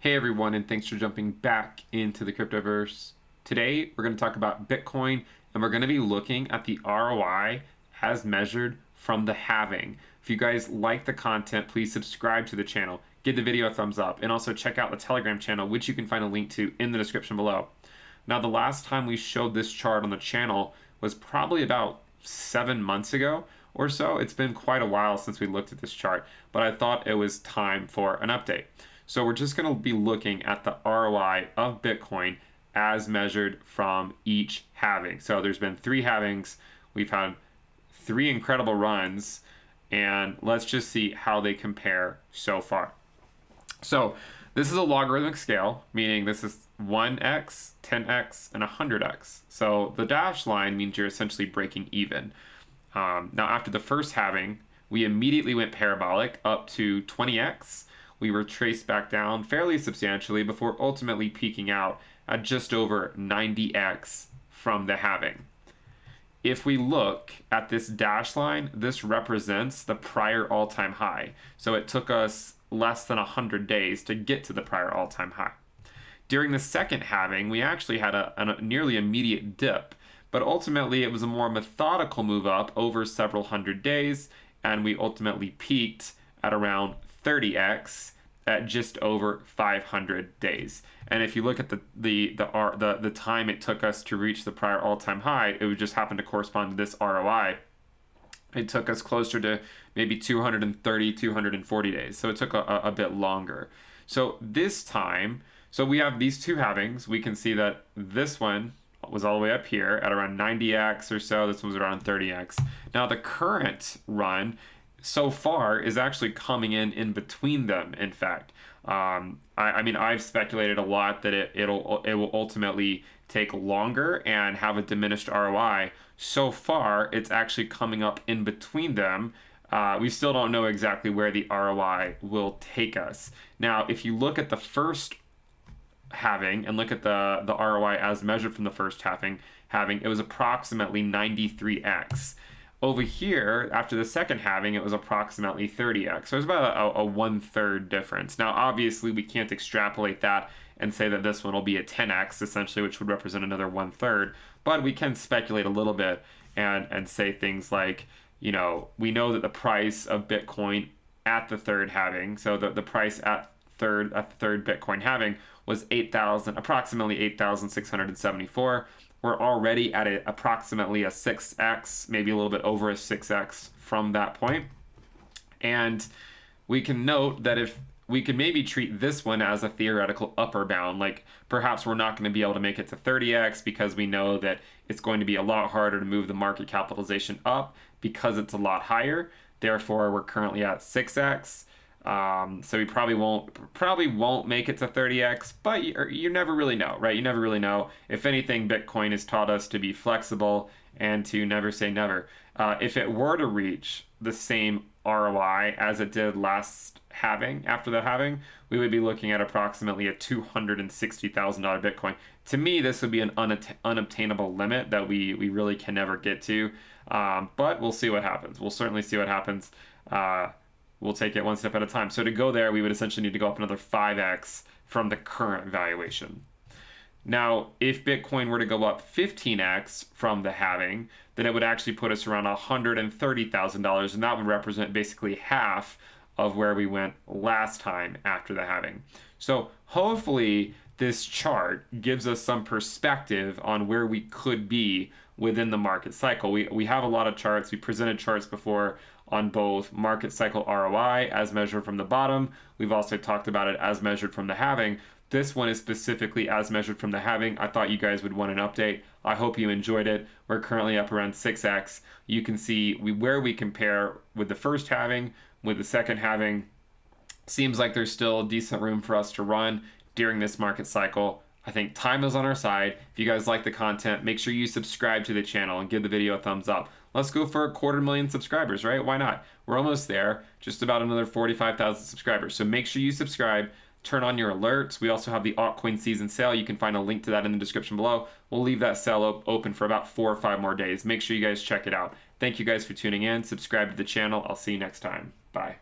Hey everyone, and thanks for jumping back into the cryptoverse. Today we're going to talk about Bitcoin, and we're going to be looking at the ROI as measured from the halving. If you guys like the content, please subscribe to the channel, give the video a thumbs up, and also check out the Telegram channel, which you can find a link to in the description below. Now, the last time we showed this chart on the channel was probably about 7 months ago or so. It's been quite a while since we looked at this chart, but I thought it was time for an update. So we're just going to be looking at the ROI of Bitcoin as measured from each halving. So there's been 3 halvings. We've had 3 incredible runs, and let's just see how they compare so far. So this is a logarithmic scale, meaning this is 1x, 10x, and 100x. So the dashed line means you're essentially breaking even. Now, after the first halving, we immediately went parabolic up to 20x. We were traced back down fairly substantially before ultimately peaking out at just over 90x from the halving. If we look at this dash line, this represents the prior all-time high. So it took us less than 100 days to get to the prior all-time high. During the second halving, we actually had a nearly immediate dip, but ultimately it was a more methodical move up over several hundred days, and we ultimately peaked at around 30x at just over 500 days. And if you look at the time it took us to reach the prior all-time high, it would just happen to correspond to this ROI. It took us closer to maybe 230, 240 days. So it took a bit longer. So this time, so we have these 2 halvings. We can see that this one was all the way up here at around 90x or so. This one was around 30x. Now the current run so far is actually coming in between them. In fact, I mean, I've speculated a lot that it will ultimately take longer and have a diminished ROI. So far, it's actually coming up in between them. We still don't know exactly where the ROI will take us. Now, if you look at the first halving and look at the ROI as measured from the first halving, it was approximately 93x. Over here, after the second halving, it was approximately 30x. So it's about a 1/3 difference. Now, obviously, we can't extrapolate that and say that this one will be a 10x, essentially, which would represent another 1/3. But we can speculate a little bit and say things like, you know, we know that the price of Bitcoin at the third halving, so the price at the third Bitcoin halving was approximately 8,674. We're already at approximately a 6x, maybe a little bit over a 6x from that point. And we can note that if we could maybe treat this one as a theoretical upper bound, like perhaps we're not going to be able to make it to 30x because we know that it's going to be a lot harder to move the market capitalization up because it's a lot higher. Therefore, we're currently at 6x. So we probably won't make it to 30x, but you never really know, right? You never really know. If anything, Bitcoin has taught us to be flexible and to never say never. If it were to reach the same ROI as it did last halving, after the halving, we would be looking at approximately a $260,000 Bitcoin. To me, this would be an unobtainable limit that we really can never get to, but we'll see what happens. We'll certainly see what happens. We'll take it one step at a time. So to go there, we would essentially need to go up another 5x from the current valuation. Now, if Bitcoin were to go up 15x from the halving, then it would actually put us around $130,000, and that would represent basically half of where we went last time after the halving. So hopefully this chart gives us some perspective on where we could be within the market cycle. We have a lot of charts. We presented charts before on both market cycle ROI as measured from the bottom. We've also talked about it as measured from the halving. This one is specifically as measured from the halving. I thought you guys would want an update. I hope you enjoyed it. We're currently up around 6x. You can see where we compare with the first halving, with the second halving. Seems like there's still decent room for us to run during this market cycle. I think time is on our side. If you guys like the content, make sure you subscribe to the channel and give the video a thumbs up. Let's go for 250,000 subscribers, right? Why not? We're almost there, just about another 45,000 subscribers. So make sure you subscribe, turn on your alerts. We also have the Altcoin season sale. You can find a link to that in the description below. We'll leave that sale open for about 4 or 5 more days. Make sure you guys check it out. Thank you guys for tuning in. Subscribe to the channel. I'll see you next time. Bye.